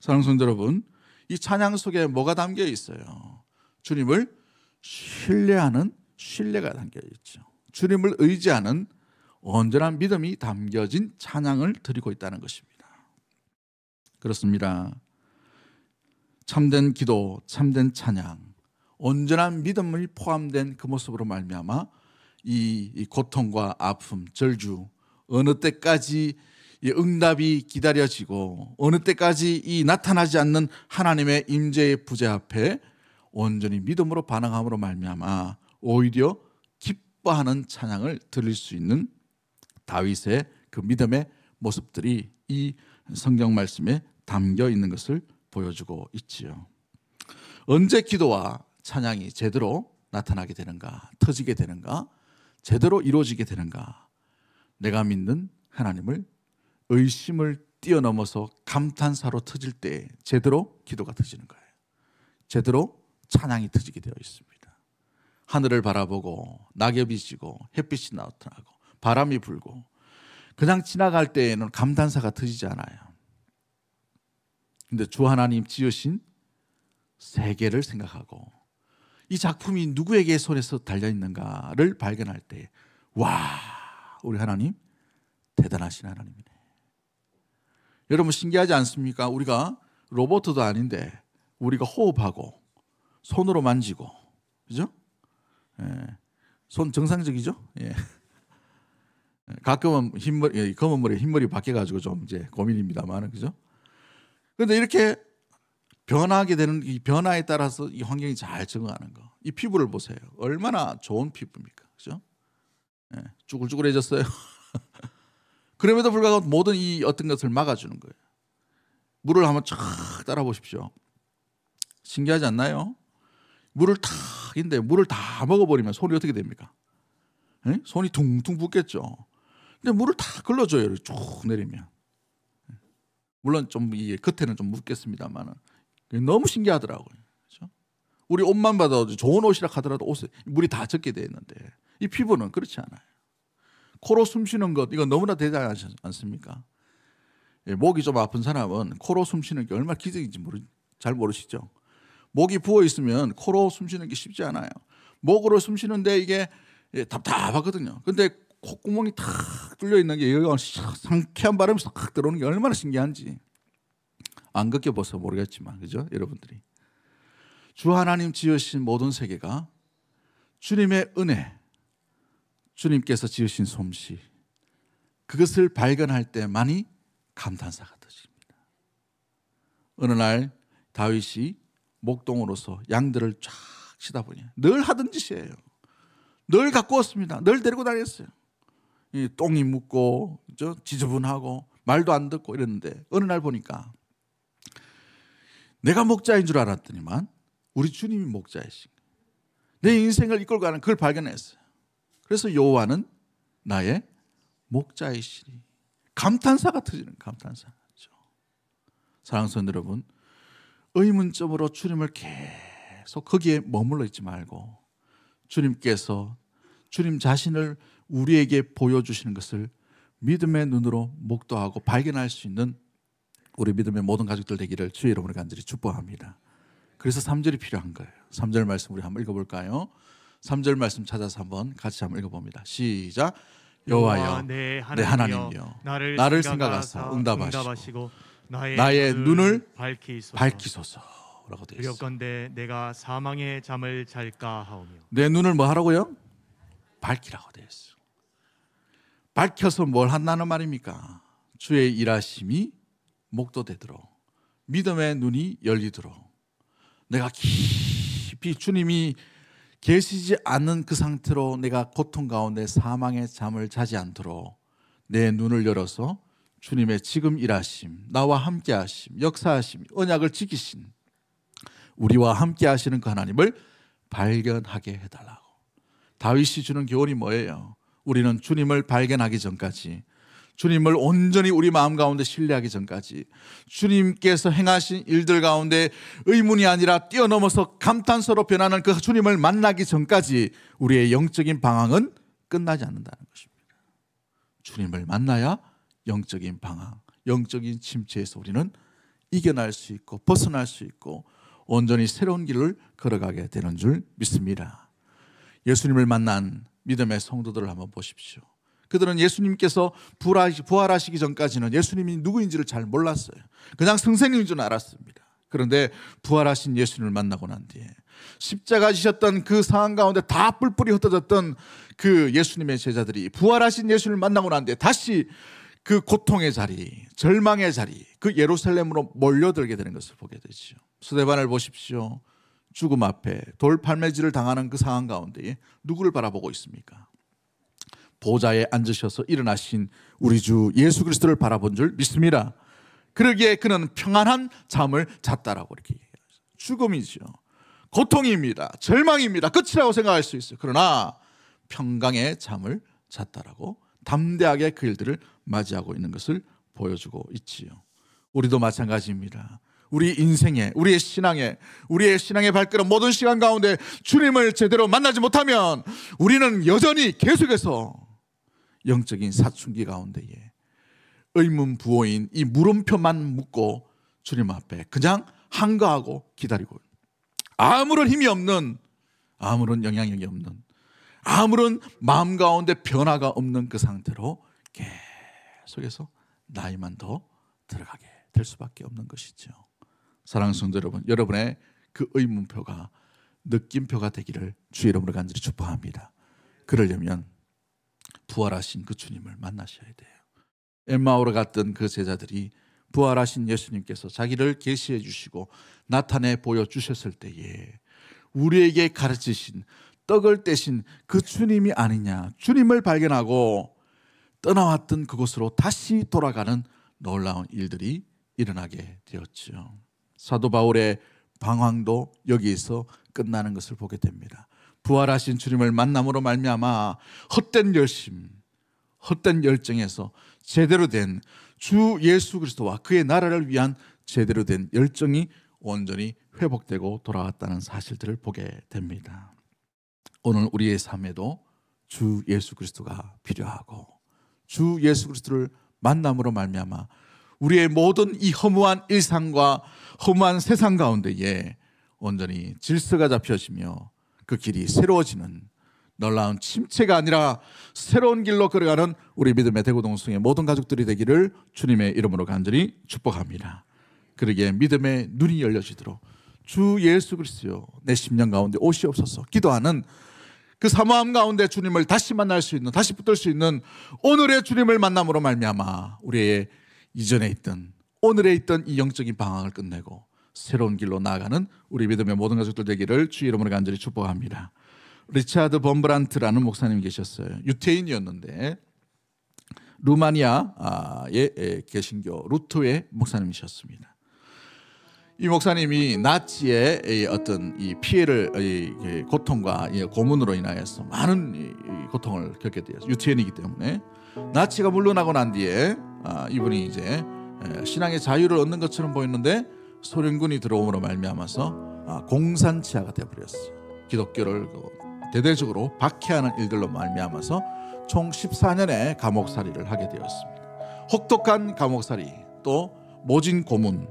사랑하는 성도 여러분, 이 찬양 속에 뭐가 담겨 있어요? 주님을 신뢰하는 신뢰가 담겨 있죠. 주님을 의지하는 온전한 믿음이 담겨진 찬양을 드리고 있다는 것입니다. 그렇습니다. 참된 기도, 참된 찬양, 온전한 믿음이 포함된 그 모습으로 말미암아 이 고통과 아픔, 절주, 어느 때까지 이 응답이 기다려지고 어느 때까지 이 나타나지 않는 하나님의 임재의 부재 앞에 온전히 믿음으로 반응함으로 말미암아 오히려 기뻐하는 찬양을 드릴 수 있는 다윗의 그 믿음의 모습들이 이 성경 말씀에 담겨 있는 것을 보여주고 있지요. 언제 기도와 찬양이 제대로 나타나게 되는가, 터지게 되는가, 제대로 이루어지게 되는가? 내가 믿는 하나님을 의심을 뛰어넘어서 감탄사로 터질 때 제대로 기도가 터지는 거예요. 제대로 찬양이 터지게 되어 있습니다. 하늘을 바라보고 낙엽이 지고 햇빛이 나타나고 바람이 불고 그냥 지나갈 때에는 감탄사가 터지지 않아요. 근데 주 하나님 지으신 세계를 생각하고 이 작품이 누구에게 손에서 달려있는가를 발견할 때 와, 우리 하나님 대단하신 하나님이네. 여러분 신기하지 않습니까? 우리가 로봇도 아닌데 우리가 호흡하고 손으로 만지고, 그죠? 예. 손 정상적이죠? 예. 가끔은 흰머리, 검은 머리에 흰머리 바뀌어가지고 좀 이제 고민입니다만, 그죠? 그런데 이렇게 변하게 되는 이 변화에 따라서 이 환경이 잘 적응하는 거. 이 피부를 보세요. 얼마나 좋은 피부입니까? 그죠? 예. 쭈글쭈글해졌어요. 그럼에도 불구하고 모든 이 어떤 것을 막아주는 거예요. 물을 한번 쫙 따라 보십시오. 신기하지 않나요? 물을 다 먹어버리면 손이 어떻게 됩니까? 에? 손이 둥둥 붓겠죠. 근데 물을 다 걸러줘요. 쭉 내리면. 물론 좀 이게 겉에는 좀 묻겠습니다만 너무 신기하더라고요. 그렇죠? 우리 옷만 봐도 좋은 옷이라 하더라도 옷에 물이 다 젖게 돼 있는데 이 피부는 그렇지 않아요. 코로 숨 쉬는 것 이거 너무나 대단하지 않습니까? 예, 목이 좀 아픈 사람은 코로 숨 쉬는 게 얼마나 기적인지 잘 모르시죠? 목이 부어 있으면 코로 숨 쉬는 게 쉽지 않아요. 목으로 숨 쉬는데 이게 답답하거든요. 근데 콧구멍이 탁 뚫려 있는 게 여기가 상쾌한 바람이 탁 들어오는 게 얼마나 신기한지 안 겪어봐서 모르겠지만 그죠? 여러분들이 주 하나님 지으신 모든 세계가 주님의 은혜, 주님께서 지으신 솜씨 그것을 발견할 때만이 감탄사가 터집니다. 어느 날 다윗이 목동으로서 양들을 쫙 치다 보니 늘 하던 짓이에요. 늘 갖고 왔습니다. 늘 데리고 다녔어요. 이 똥이 묻고 지저분하고 말도 안 듣고 이랬는데 어느 날 보니까 내가 목자인 줄 알았더니만 우리 주님이 목자이신 거예요. 내 인생을 이끌고 가는 그걸 발견했어요. 그래서 여호와는 나의 목자이시니 감탄사가 터지는 감탄사죠. 사랑하는 성도 여러분, 의문점으로 주님을 계속 거기에 머물러 있지 말고 주님께서 주님 자신을 우리에게 보여주시는 것을 믿음의 눈으로 목도하고 발견할 수 있는 우리 믿음의 모든 가족들 되기를 주의 이름으로 간절히 축복합니다. 그래서 3절이 필요한 거예요. 3절 말씀 우리 한번 읽어볼까요? 3절 말씀 찾아서 한번 같이 한번 읽어봅니다. 시작. 여호와여 내 하나님이여 나를 생각하사 응답하시고 나의 눈을 밝히소서라고 되어 있습니다. 두렵건대 내가 사망의 잠을 잘까 하오며 내 눈을 뭐 하라고요? 밝히라고 되어 있어요. 밝혀서 뭘 한다는 말입니까? 주의 일하심이 목도되도록 믿음의 눈이 열리도록 내가 깊이 주님이 계시지 않는 그 상태로 내가 고통 가운데 사망의 잠을 자지 않도록 내 눈을 열어서 주님의 지금 일하심, 나와 함께 하심, 역사하심, 언약을 지키신 우리와 함께 하시는 그 하나님을 발견하게 해달라고. 다윗이 주는 교훈이 뭐예요? 우리는 주님을 발견하기 전까지, 주님을 온전히 우리 마음 가운데 신뢰하기 전까지, 주님께서 행하신 일들 가운데 의문이 아니라 뛰어넘어서 감탄사로 변하는 그 주님을 만나기 전까지 우리의 영적인 방황은 끝나지 않는다는 것입니다. 주님을 만나야 영적인 방황, 영적인 침체에서 우리는 이겨날 수 있고 벗어날 수 있고 온전히 새로운 길을 걸어가게 되는 줄 믿습니다. 예수님을 만난 믿음의 성도들을 한번 보십시오. 그들은 예수님께서 부활하시기 전까지는 예수님이 누구인지를 잘 몰랐어요. 그냥 선생님인 줄 알았습니다. 그런데 부활하신 예수님을 만나고 난 뒤에 십자가 지셨던 그 상황 가운데 다 뿔뿔이 흩어졌던 그 예수님의 제자들이 부활하신 예수님을 만나고 난 뒤에 다시 그 고통의 자리, 절망의 자리, 그 예루살렘으로 몰려들게 되는 것을 보게 되죠. 스데반을 보십시오. 죽음 앞에 돌팔매질을 당하는 그 상황 가운데 누구를 바라보고 있습니까? 보좌에 앉으셔서 일어나신 우리 주 예수 그리스도를 바라본 줄 믿습니다. 그러기에 그는 평안한 잠을 잤다라고 이렇게 얘기해요. 죽음이죠. 고통입니다. 절망입니다. 끝이라고 생각할 수 있어요. 그러나 평강의 잠을 잤다라고 담대하게 그 일들을 맞이하고 있는 것을 보여주고 있지요. 우리도 마찬가지입니다. 우리 인생에, 우리의 신앙의 발걸음 모든 시간 가운데 주님을 제대로 만나지 못하면 우리는 여전히 계속해서 영적인 사춘기 가운데에 의문부호인 이 물음표만 묻고 주님 앞에 그냥 한가하고 기다리고 아무런 힘이 없는, 아무런 영향력이 없는, 아무런 마음 가운데 변화가 없는 그 상태로 계속해서 나이만 더 들어가게 될 수밖에 없는 것이죠. 사랑하는 성도 여러분, 여러분의 그 의문표가 느낌표가 되기를 주의 이름으로 간절히 축복합니다. 그러려면 부활하신 그 주님을 만나셔야 돼요. 엠마오로 갔던 그 제자들이 부활하신 예수님께서 자기를 계시해 주시고 나타내 보여주셨을 때에 우리에게 가르치신 떡을 떼신 그 주님이 아니냐, 주님을 발견하고 떠나왔던 그곳으로 다시 돌아가는 놀라운 일들이 일어나게 되었죠. 사도 바울의 방황도 여기에서 끝나는 것을 보게 됩니다. 부활하신 주님을 만남으로 말미암아 헛된 열심, 헛된 열정에서 제대로 된 주 예수 그리스도와 그의 나라를 위한 제대로 된 열정이 온전히 회복되고 돌아왔다는 사실들을 보게 됩니다. 오늘 우리의 삶에도 주 예수 그리스도가 필요하고 주 예수 그리스도를 만남으로 말미암아 우리의 모든 이 허무한 일상과 허무한 세상 가운데에 온전히 질서가 잡혀지며 그 길이 새로워지는 놀라운 침체가 아니라 새로운 길로 걸어가는 우리 믿음의 대구동성의 모든 가족들이 되기를 주님의 이름으로 간절히 축복합니다. 그러기에 믿음의 눈이 열려지도록 주 예수 그리스도여 내 심령 가운데 오시옵소서 기도하는 그 사모함 가운데 주님을 다시 만날 수 있는, 다시 붙들 수 있는 오늘의 주님을 만남으로 말미암아 우리의 이전에 있던, 오늘에 있던 이 영적인 방황을 끝내고 새로운 길로 나아가는 우리 믿음의 모든 가족들 되기를 주 이름으로 간절히 축복합니다. 리차드 범브란트라는 목사님이 계셨어요. 유태인이었는데 루마니아의 개신교 루트의 목사님이셨습니다. 이 목사님이 나치의 어떤 이 피해를, 고통과 고문으로 인하여서 많은 고통을 겪게 되었어요. 유태인이기 때문에. 나치가 물러나고 난 뒤에 이분이 이제 신앙의 자유를 얻는 것처럼 보였는데 소련군이 들어옴으로 말미암아서 공산치하가 되어버렸어요. 기독교를 대대적으로 박해하는 일들로 말미암아서 총 14년의 감옥살이를 하게 되었습니다. 혹독한 감옥살이, 또 모진 고문,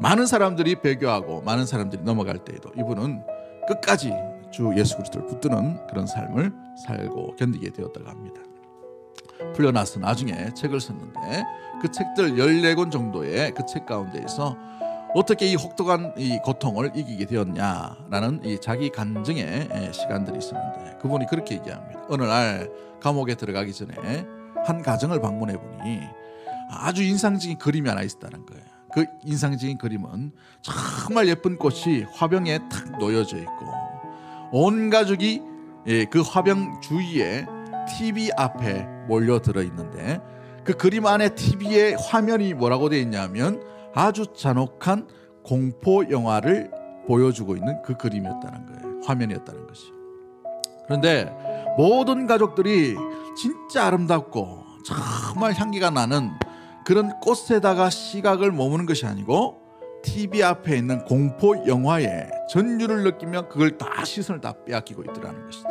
많은 사람들이 배교하고 많은 사람들이 넘어갈 때에도 이분은 끝까지 주 예수 그리스도를 붙드는 그런 삶을 살고 견디게 되었다고 합니다. 풀려나서 나중에 책을 썼는데 그 책들 14권 정도의 그 책 가운데에서 어떻게 이 혹독한 이 고통을 이기게 되었냐라는 이 자기 간증의 시간들이 있었는데 그분이 그렇게 얘기합니다. 어느 날 감옥에 들어가기 전에 한 가정을 방문해 보니 아주 인상적인 그림이 하나 있었다는 거예요. 그 인상적인 그림은 정말 예쁜 꽃이 화병에 탁 놓여져 있고 온 가족이 그 화병 주위에 TV 앞에 몰려들어 있는데 그 그림 안에 TV의 화면이 뭐라고 되어 있냐면 아주 잔혹한 공포 영화를 보여주고 있는 그 그림이었다는 거예요. 화면이었다는 것이. 그런데 모든 가족들이 진짜 아름답고 정말 향기가 나는 그런 꽃에다가 시각을 머무는 것이 아니고 TV 앞에 있는 공포 영화의 전율을 느끼며 그걸 다 시선을 다 빼앗기고 있더라는 것이죠.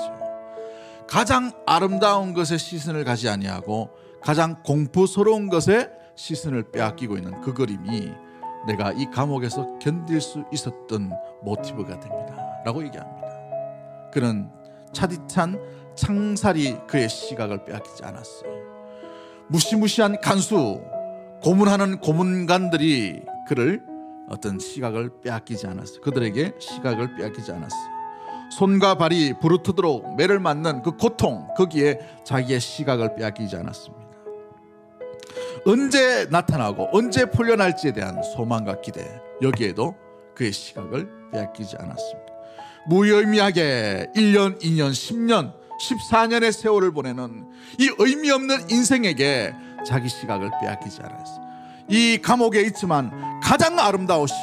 가장 아름다운 것에 시선을 가지 아니하고 가장 공포스러운 것에 시선을 빼앗기고 있는 그 그림이 내가 이 감옥에서 견딜 수 있었던 모티브가 됩니다 라고 얘기합니다. 그는 차디찬 창살이 그의 시각을 빼앗기지 않았어요. 무시무시한 간수, 고문하는 고문관들이 그를 어떤 시각을 빼앗기지 않았어요. 그들에게 시각을 빼앗기지 않았어요. 손과 발이 부르트도록 매를 맞는 그 고통, 거기에 자기의 시각을 빼앗기지 않았습니다. 언제 나타나고 언제 풀려날지에 대한 소망과 기대, 여기에도 그의 시각을 빼앗기지 않았습니다. 무의미하게 1년, 2년, 10년, 14년의 세월을 보내는 이 의미 없는 인생에게 자기 시각을 빼앗기지 않았어요. 이 감옥에 있지만 가장 아름다우신,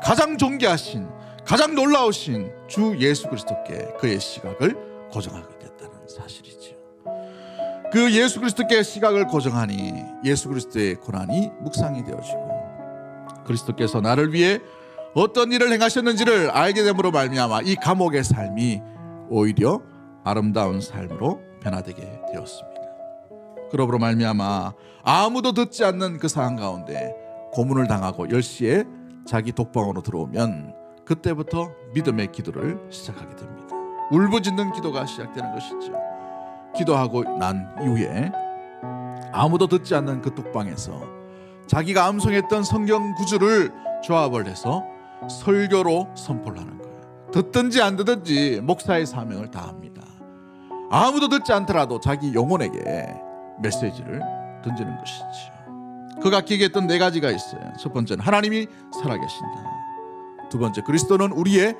가장 존귀하신, 가장 놀라우신 주 예수 그리스도께 그의 시각을 고정하게 됐다는 사실이죠. 그 예수 그리스도께 시각을 고정하니 예수 그리스도의 고난이 묵상이 되어지고 그리스도께서 나를 위해 어떤 일을 행하셨는지를 알게 됨으로 말미암아 이 감옥의 삶이 오히려 아름다운 삶으로 변화되게 되었습니다. 그러므로 말미암아 아무도 듣지 않는 그 상황 가운데 고문을 당하고 10시에 자기 독방으로 들어오면 그때부터 믿음의 기도를 시작하게 됩니다. 울부짖는 기도가 시작되는 것이죠. 기도하고 난 이후에 아무도 듣지 않는 그 독방에서 자기가 암송했던 성경 구절을 조합을 해서 설교로 선포를 하는 거예요. 듣든지 안 듣든지 목사의 사명을 다합니다. 아무도 듣지 않더라도 자기 영혼에게 메시지를 던지는 것이죠. 그가 기억했던 4가지가 있어요. 첫 번째는 하나님이 살아계신다. 두 번째, 그리스도는 우리의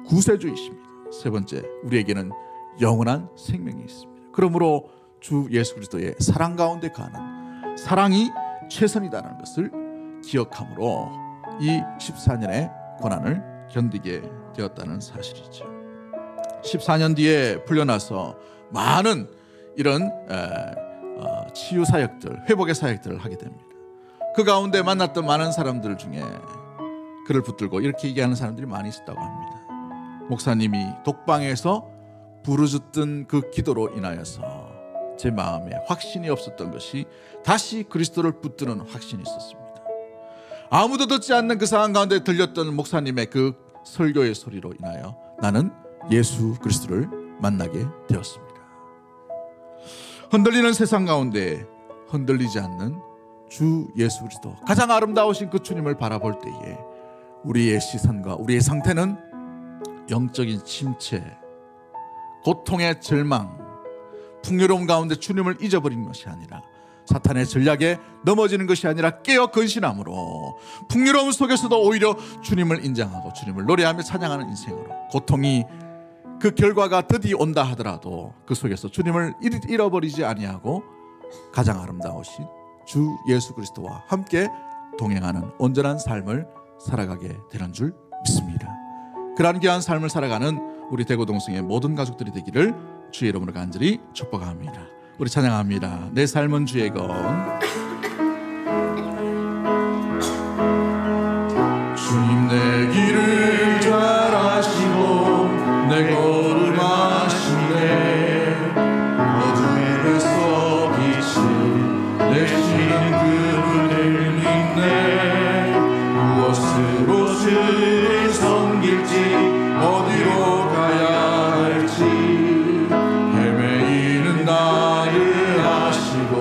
구세주이십니다. 세 번째, 우리에게는 영원한 생명이 있습니다. 그러므로 주 예수 그리스도의 사랑 가운데 가는 사랑이 최선이라는 것을 기억함으로 이 14년의 고난을 견디게 되었다는 사실이죠. 14년 뒤에 풀려나서 많은 이런 치유 사역들, 회복의 사역들을 하게 됩니다. 그 가운데 만났던 많은 사람들 중에 그를 붙들고 이렇게 얘기하는 사람들이 많이 있었다고 합니다. 목사님이 독방에서 부르짖던 그 기도로 인하여서 제 마음에 확신이 없었던 것이 다시 그리스도를 붙드는 확신이 있었습니다. 아무도 듣지 않는 그 상황 가운데 들렸던 목사님의 그 설교의 소리로 인하여 나는 예수 그리스도를 만나게 되었습니다. 흔들리는 세상 가운데 흔들리지 않는 주 예수 그리스도, 가장 아름다우신 그 주님을 바라볼 때에 우리의 시선과 우리의 상태는 영적인 침체, 고통의 절망, 풍요로움 가운데 주님을 잊어버린 것이 아니라 사탄의 전략에 넘어지는 것이 아니라 깨어 근신함으로 풍요로움 속에서도 오히려 주님을 인정하고 주님을 노래하며 찬양하는 인생으로, 고통이 그 결과가 드디어 온다 하더라도 그 속에서 주님을 잃어버리지 아니하고 가장 아름다우신 주 예수 그리스도와 함께 동행하는 온전한 삶을 살아가게 되는 줄 믿습니다. 그러한 귀한 삶을 살아가는 우리 대구동성의 모든 가족들이 되기를 주의 이름으로 간절히 축복합니다. 우리 찬양합니다. 내 삶은 주의 것. 주님 내 길을 잘 아시고 내 걸음 아시네. 어둠에서 빛을 내시는 그분을 믿네. 무엇으로 주를 섬길지 어디로 가야 할지 헤매이는 나를 아시고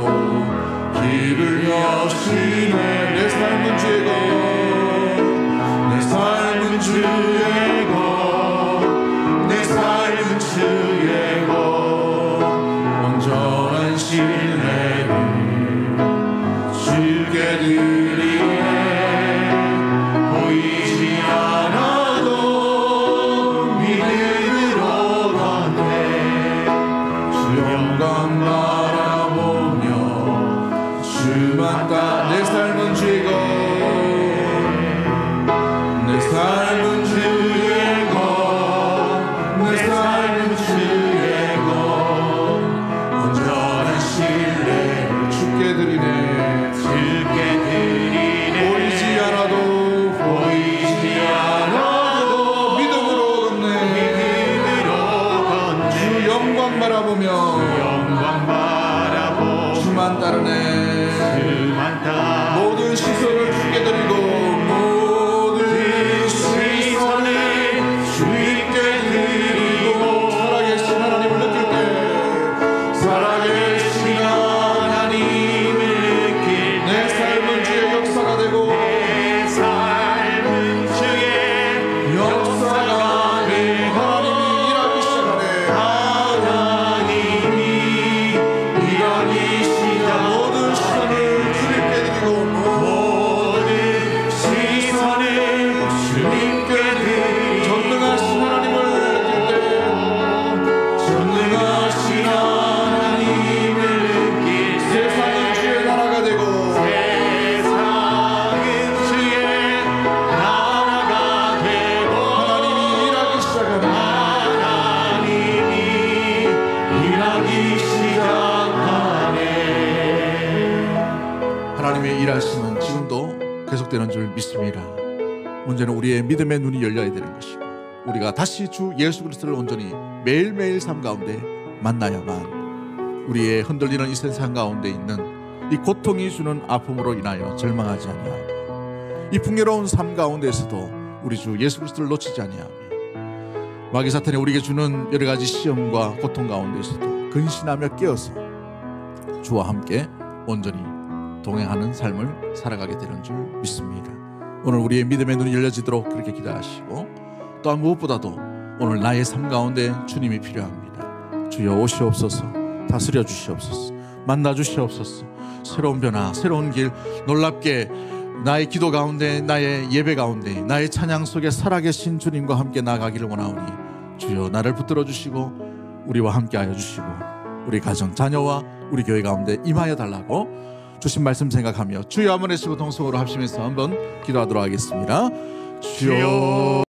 길을 여시네. 내 삶은 주의 것, 내 삶은 주의 것, 내 삶은 주의 것. 온전한 신뢰를 주께 드리네. 보이지 않아도 믿음으로 걷네. 주 영광 바라보며 주만 따라. 내 삶은 주의 것, 내 삶은 주의 것, 내 삶은 주의 것. 온전한 신뢰를 주께 드리네. 주께 드리네. 보이지 않아도 보이지 않아도 믿음으로 걷네. 믿음으로 걷네. 주 영광 바라보며 영광 바라보 주만 따르네. 주만 따. 모든 시선을 주께 드리고 모든 시선을 주께 드리고 살아계신 하나님을 느낄 때, 살아계신 하나님을 느낄 때 내 삶은 주의 역사가 되고 내 삶은 주의 역사가 되고 하나님이 일하기 시작하네. 하나님이 일하기 시작. 모든 시선을 주님께 드리고 모든 시선을 주님께 드리고 전능하신 하나님을 느낄 때, 전능하신 하나님을 느낄 때 세상은 주의 나라가 되고 세상은 주의 나라가 되고 하나님이 일하기 시작하네. 하나님이 일하기 시작하네. 하나님의 일하심은 지금도 계속되는 줄 믿습니다. 문제는 우리의 믿음의 눈이 열려야 되는 것이고 우리가 다시 주 예수 그리스도를 온전히 매일매일 삶 가운데 만나야만 우리의 흔들리는 이 세상 가운데 있는 이 고통이 주는 아픔으로 인하여 절망하지 아니하고 이 풍요로운 삶 가운데에서도 우리 주 예수 그리스도를 놓치지 아니하며 마귀 사탄이 우리에게 주는 여러 가지 시험과 고통 가운데에서도 근신하며 깨어서 주와 함께 온전히 동행하는 삶을 살아가게 되는 줄 믿습니다. 오늘 우리의 믿음의 눈이 열려지도록 그렇게 기도하시고, 또한 무엇보다도 오늘 나의 삶 가운데 주님이 필요합니다. 주여 오시옵소서. 다스려 주시옵소서. 만나 주시옵소서. 새로운 변화, 새로운 길, 놀랍게 나의 기도 가운데, 나의 예배 가운데, 나의 찬양 속에 살아계신 주님과 함께 나아가기를 원하오니 주여 나를 붙들어 주시고 우리와 함께 하여 주시고 우리 가정, 자녀와 우리 교회 가운데 임하여 달라고 주신 말씀 생각하며 주여 한번 외치고 동성으로 합심해서 한번 기도하도록 하겠습니다. 주여